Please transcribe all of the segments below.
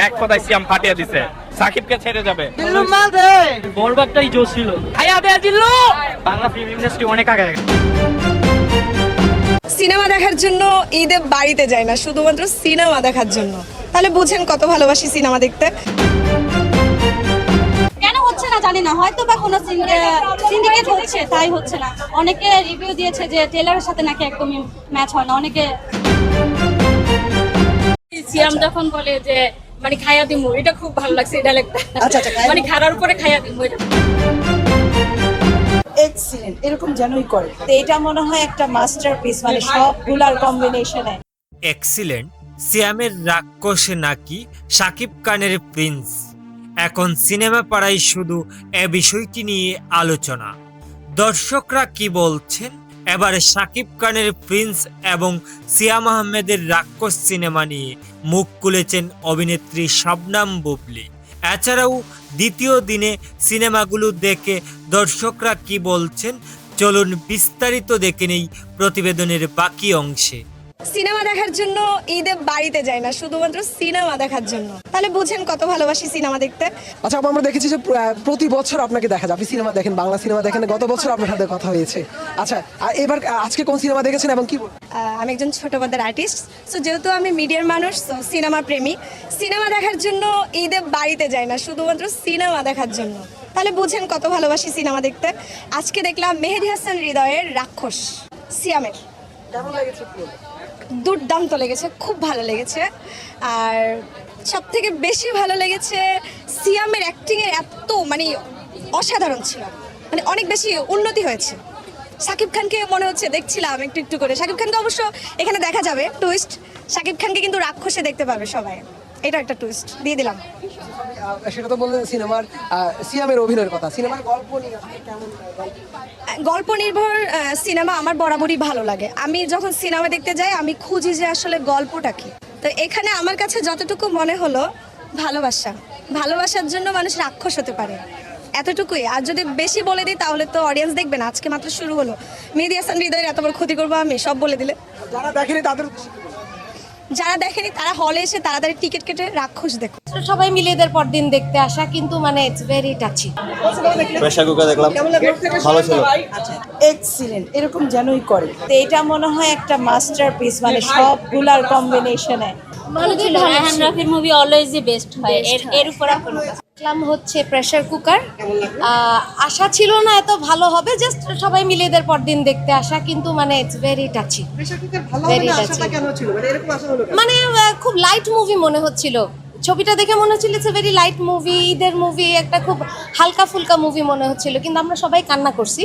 এক কথায় সিয়াম ফাটিয়ে দিছে, সাকিবকে ছেড়ে যাবে। জিল্লু মাল দে, বলবাকটাই জোশ ছিল। খাইয়া দে জিল্লু। বাংলা ফিল্ম ইন্ডাস্ট্রি অনেক আগে। সিনেমা দেখার জন্য ঈদে বাড়িতে যায় না, শুধুমাত্র সিনেমা দেখার জন্য। তাহলে বুঝেন কত ভালোবাসি সিনেমা দেখতে। কেন হচ্ছে না জানি না, হয়তো বা কোনো সিন্ডিকেট হচ্ছে তাই হচ্ছে না। অনেকে রিভিউ দিয়েছে যে ট্রেলারের সাথে নাকি একদমই ম্যাচ হয় না। অনেকে সিয়াম যখন বলে যে মানে খাইয়া দিমু, এটা খুব ভালো লাগছে এই ডায়লগটা। মানে খারার উপরে খাইয়া দিমু, এটা এক্সিলেন্ট, এরকম যেনই করে। তো এটা মনে হয় একটা মাস্টারপিস, মানে সবগুলার কম্বিনেশনে। এক্সিলেন্ট সিয়ামের রাক্ষস নাকি শাকিব খানের প্রিন্স? এখন সিনেমা পাড়ায় শুধু এ বিষয়টি নিয়ে আলোচনা। দর্শকরা কি বলছেন? এবারে শাকিব খানের প্রিন্স এবং সিয়াম আহমেদের রাক্ষস সিনেমা নিয়ে মুখ খুলেছেন অভিনেত্রী শবনম বুবলী। এছাড়াও দ্বিতীয় দিনে সিনেমাগুলো দেখে দর্শকরা কি বলছেন, চলুন বিস্তারিত দেখে নেই প্রতিবেদনের বাকি অংশে। সিনেমা দেখার জন্য ঈদে বাড়িতে যায় না, শুধুমাত্র সিনেমা দেখার জন্য। তাহলে বুঝেন কত ভালোবাসি সিনেমা দেখতে। আচ্ছা, আমরা দেখেছি যে প্রতি বছর আপনাকে দেখা যায়, আপনি সিনেমা দেখেন, বাংলা সিনেমা দেখেন। গত বছর আপনার সাথে কথা হয়েছে। আচ্ছা, এবার আজকে কোন সিনেমা দেখেছেন এবং কি? আমি একজন ছোট পর্দার আর্টিস্ট, সো যেহেতু আমি মিডিয়ার মানুষ, সো সিনেমা প্রেমী। সিনেমা দেখার জন্য ঈদে বাড়িতে যায় না, শুধুমাত্র সিনেমা দেখার জন্য। তাহলে বুঝেন কত ভালোবাসি সিনেমা দেখতে। আজকে দেখলাম মেহেদী হাসান হৃদয়ের রাক্ষস সিয়ামের। কেমন লেগেছে? দুর্দান্ত লেগেছে, খুব ভালো লেগেছে। আর সব থেকে বেশি ভালো লেগেছে সিয়ামের অ্যাক্টিংয়ের এত মানে অসাধারণ ছিল, মানে অনেক বেশি উন্নতি হয়েছে। শাকিব খানকে মনে হচ্ছে দেখছিলাম একটু একটু করে। শাকিব খানকে অবশ্য এখানে দেখা যাবে টুইস্ট, শাকিব খানকে কিন্তু রাক্ষসে দেখতে পাবে সবাই। এটা একটা টুইস্ট দিয়ে দিলাম। সেটা তো বললেন সিনেমার সিয়ামের অভিনয়ের কথা। সিনেমার গল্প নিয়ে কেমন? গল্প নির্ভর সিনেমা আমার বরাবরই ভালো লাগে। আমি যখন সিনেমা দেখতে যাই আমি খুঁজি যে আসলে গল্পটা কি। তো এখানে আমার কাছে যতটুকু মনে হলো ভালোবাসার জন্য মানুষ রাক্ষস হতে পারে, এতটুকুই। আর যদি বেশি বলে দিই তাহলে তো অডিয়েন্স দেখবে না। আজকে মাত্র শুরু হলো, মেহেদী হাসান হৃদয়ের এত বড় ক্ষতি করবো আমি সব বলে দিলে? যারা দেখেনি তারা হলে এসে তাড়াতাড়ি টিকিট কেটে রাক্ষস দেখো। সবাই মিলে এদের পরদিন দেখতে আসা, কিন্তু মানে it's very touchy. Pressure cooker দেখলাম, ভালো ছিল। এক্সিলেন্ট, এরকম যেনই করে। তো এটা মনে হয় একটা মাস্টারপিস, মানে সবগুলার কম্বিনেশনে। ভালো ছিল। রায়হান রাফির মুভি অলওয়েজ দি বেস্ট হয়, এর উপর আর কোনো কথা। দেখলাম হচ্ছে প্রেসার কুকার। আশা ছিল না এত ভালো হবে, জাস্ট সবাই মিলে এদের পরদিন দেখতে আসা, কিন্তু মানে ইটস ভেরি টাচি। মানে খুব লাইট মুভি মনে হচ্ছিল, ছবিটা দেখে মনে হচ্ছিল ইটস ভেরি লাইট মুভি, ঈদের মুভি, একটা খুব হালকা ফুলকা মুভি মনে হচ্ছিল, কিন্তু আমরা সবাই কান্না করছি।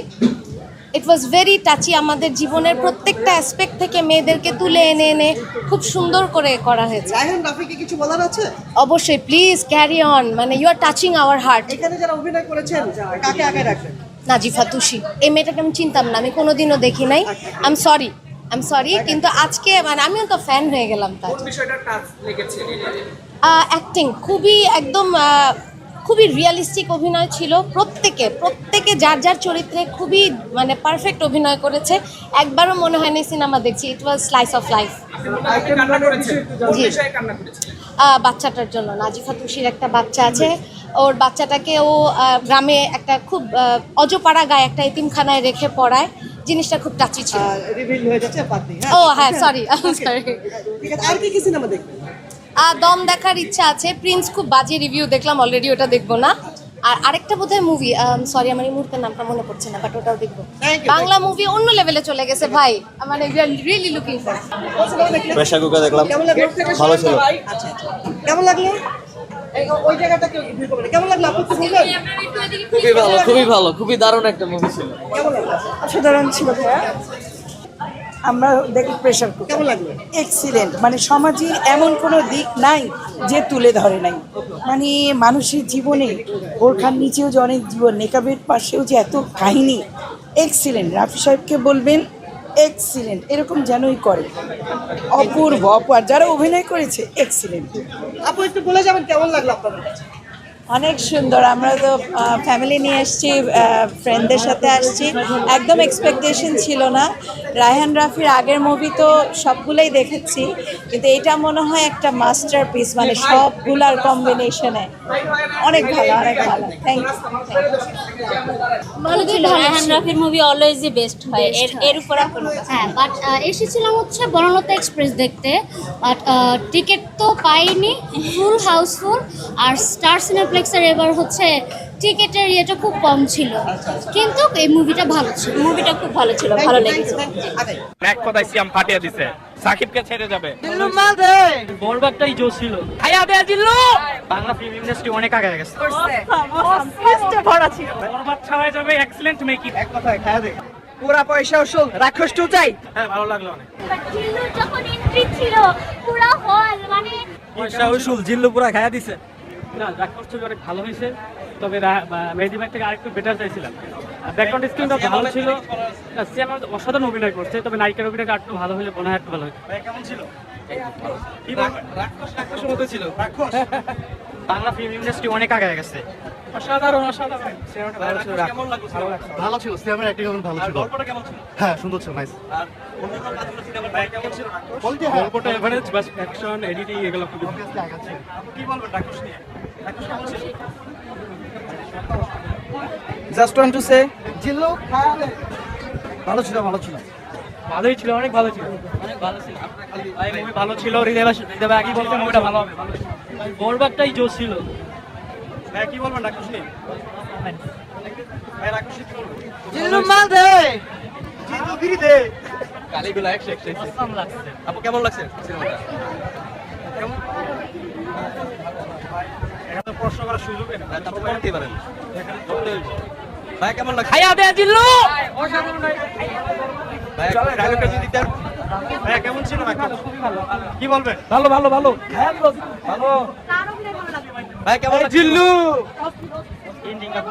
ইট ওয়াজ ভেরি টাচি। আমাদের জীবনের প্রত্যেকটা অ্যাসপেক্ট থেকে মেয়েদেরকে তুলে এনে এনে খুব সুন্দর করে করা হয়েছে। রায়হান রাফিকে কিছু বলার আছে? অবশ্যই, প্লিজ ক্যারি অন, মানে you are touching our heart. এখানে যারা অভিনয় করেছেন কাকে আগে রাখবেন? নাজিফা তুষি, এই মেয়েটাকে আমি চিনতাম না, আমি কোনোদিনও দেখি নাই। আই এম সরি, কিন্তু আজকে মানে আমিও তো ফ্যান হয়ে গেলাম তার। অ্যাক্টিং খুবই একদম খুবই রিয়েলিস্টিক অভিনয় ছিল। প্রত্যেকে যার যার চরিত্রে খুবই মানে পারফেক্ট অভিনয় করেছে। একবারও মনে হয়নি সিনেমা দেখছি, ইট ওয়াজ স্লাইস অফ লাইফ। জি, বাচ্চাটার জন্য, নাজিফা তুষির একটা বাচ্চা আছে, ওর বাচ্চাটাকে ও গ্রামে একটা খুব অজপাড়া গায়ে একটা এতিমখানায় রেখে পড়ায়, জিনিসটা খুব টাচি ছিল। ও হ্যাঁ, সরি। আর কি সিনেমা দেখবেন? দম দেখার ইচ্ছা আছে। প্রিন্স খুব বাজে রিভিউ দেখলাম অলরেডি, ওটা দেখবো না। আর আরেকটা বোধহয় মুভি, সরি আমার এই মুহূর্তে নামটা মনে পড়ছে না, বাট ওটাও দেখবো। বাংলা মুভি অন্য লেভেলে চলে গেছে ভাই, মানে we are really looking for. Pressure cooker দেখলাম, ভালো ছিল। কেমন লাগলো? ওই জায়গাটাকে কেমন লাগলো? খুবই ভালো, খুবই দারুণ একটা মুভি ছিল। অসাধারণ ছিল ভাইয়া। আমরা দেখি প্রেসার কুকার। কেমন লাগলো? এক্সিলেন্ট, মানে সমাজের এমন কোনো দিক নাই যে তুলে ধরে নাই। মানে মানুষের জীবনে বোরখার নিচেও যে অনেক জীবন, নেকাবের পাশেও যে এত কাহিনী। এক্সিলেন্ট, রাফি সাহেবকে বলবেন এক্সিলেন্ট, এরকম যেনই করে। অপূর্ব, আর যারা অভিনয় করেছে এক্সিলেন্ট। আপু একটু বলে যাবেন কেমন লাগলো আপনাদের কাছে? অনেক সুন্দর। আমরা তো ফ্যামিলি নিয়ে এসেছি, ফ্রেন্ডদের সাথে আসছি, একদম এক্সপেকটেশন ছিল না। রায়হান রাফির আগের মুভি তো সবগুলোই দেখেছি, কিন্তু এটা মনে হয় একটা মাস্টারপিস, মানে সবগুলার কম্বিনেশনে অনেক ভালো, অনেক ভালো। Thank you. ভালো ছিল। রায়হান রাফির মুভি অলওয়েজই বেস্ট হয়, এর উপর আর কোনো কথা। হ্যাঁ, বাট এসেছিলাম হচ্ছে বনলতা এক্সপ্রেস দেখতে, বাট টিকিট তো পাইনি, ফুল হাউসফুল। আর স্টার সিনেপ্লেক্সের এবার হচ্ছে টিকিটের ইয়েটা খুব কম ছিল, কিন্তু এই মুভিটা ভালো ছিল, মুভিটা খুব ভালো ছিল, ভালো লেগেছে। এক কথায় সিয়াম ফাটিয়ে দিছে, সাকিবকে ছেড়ে যাবে। বরবাদটাই জোশ ছিল। খাইয়া দেয়া জিল্লু বাংলা ফিল্ম ইন্ডাস্ট্রি অনেক আগে গেছে। বরবাদ ছাড়াই যাবে, এক্সিলেন্ট মেকিং। এক কথায় খায়া দে পুরা পয়সা উসুল, রাক্ষস টু চাই। হ্যাঁ, ভালো লাগলো অনেক। জিল্লুর যখন এন্ট্রি ছিল পুরো হল মানে পয়সা উসুল, জিল্লু পুরা খায়া দিছে। না, রাক্ষস ছবি অনেক ভালো হয়েছে, তবে মেহেদী ভাই থেকে আরেকটু বেটার চাইছিলাম। ব্যাকগ্রাউন্ড স্ক্রিনটা ভালো ছিল, সিয়াম অসাধারণ অভিনয় করছে, তবে নায়িকার অভিনয়টা একটু ভালো হলে মনে হয় একটু ভালো হতো। কেমন ছিল? কি বলবেন? রাক্ষস মতো ছিল। বাংলা ফিল্ম ইন্ডাস্ট্রি অনেক আগে গেছে। অসাধারণ, অসাধারণ। সিনেমাটা ভালো ছিল। কেমন লাগলো? ভালো লাগছে। ভালো ছিল, সিনেমার অ্যাক্টিং ভালো আর ছিল। গল্পটা কেমন ছিল? হ্যাঁ, সুন্দর ছিল, নাইস। আর অন্যান্য কাজগুলো সিনেমার ভাই কেমন ছিল? গল্পটা এভারেজ, বাস অ্যাকশন এডিটিং এগুলো খুব কি বলবেন রাক্ষস নিয়ে? রাক্ষস কেমন ছিল? জাস্ট ওয়ান্ট টু সে জিল্লু খায়া দে। ভালো ছিল, ভালো ছিল। ভালোই ছিল, অনেক ভালো ছিল, অনেক ভালো ছিল। ভাই মুভি ভালো ছিল, হৃদয় আগেই বলতে মুভিটা ভালো হবে। বরবাদটাই জোশ ছিল। ভাই কি বলবেন রাক্ষস নিয়ে? ভাই রাক্ষস কি বলবেন? জিল্লু মাল দে। জিল্লু ফিরি দে। গালিগুলো একশো। অসাম লাগছে। আপু কেমন লাগছে সিনেমাটা? কেমন? এটা তো প্রশ্ন করার সুযোগ নেই, তারপর বলতে পারেন। ভাই কেমন লাগছে? খাইয়া দেয়া জিল্লু ভাই ডায়লগটা যদি দিতেন। ভাই কেমন ছিল? খুবই ভালো। কি বলবেন? ভালো ভালো ভালো ভালো। ভাই কেমন লাগছে? জিল্লু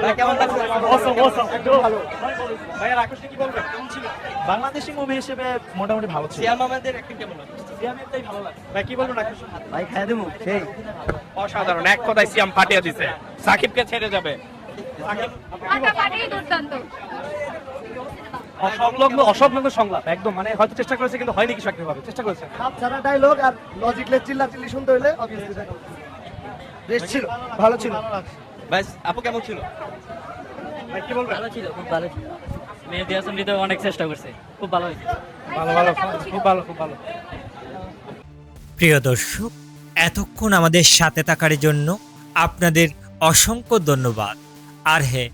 ভাই কেমন লাগছে? একদম ভালো। ভাই রাক্ষস কি বলবেন? কেমন ছিল? বাংলাদেশি মুভি হিসেবে মোটামুটি ভালো ছিল। সিয়াম আহমেদের অ্যাক্টিং কেমন লাগছে? সিয়ামেরটাই ভালো লাগছে। ভাই কি বলবেন রাক্ষস? ভাই খায়া দেবো সেই। অসাধারণ, এক কথায় সিয়াম ফাটিয়ে দিছে, সাকিবকে ছেড়ে যাবে। অসংলগ্ন সংলাপ একদম, মানে হয়তো চেষ্টা করেছে কিন্তু হয়নি কিছু একটা ভাবে চেষ্টা করেছে। যারা ডায়লগ আর লজিকলেস চিল্লাচিল্লি শুনতে হইলে অবভিয়াসলি বেশ ছিল, ভালো ছিল। ভাই আপু কেমন ছিল? ভাই কি বলবেন? ভালো ছিল, খুব ভালো ছিল। মেহেদী হাসান হৃদয় অনেক চেষ্টা করছে, খুব ভালো হয়েছে। ভালো ভালো, খুব ভালো, খুব ভালো। প্রিয় দর্শক, এতক্ষণ আমাদের সাথে থাকার জন্য আপনাদের অসংখ্য ধন্যবাদ। আর হ্যাঁ,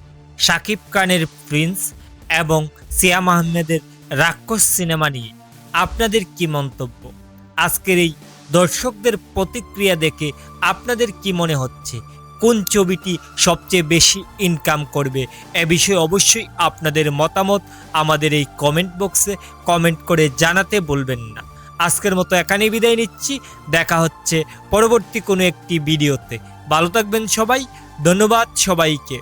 শাকিব খানের প্রিন্স এবং সিয়াম আহমেদের রাক্ষস সিনেমা নিয়ে আপনাদের কি মন্তব্য? আজকের এই দর্শকদের প্রতিক্রিয়া দেখে আপনাদের কি মনে হচ্ছে? কোন ছবিটি সবচেয়ে বেশি ইনকাম করবে? এ বিষয়ে অবশ্যই আপনাদের মতামত আমাদের এই কমেন্ট বক্সে কমেন্ট করে জানাতে বলবেন না। আজকের মতো এখানেই বিদায় নিচ্ছি, দেখা হচ্ছে পরবর্তী কোনো একটি ভিডিওতে। ভালো থাকবেন সবাই, ধন্যবাদ সবাইকে।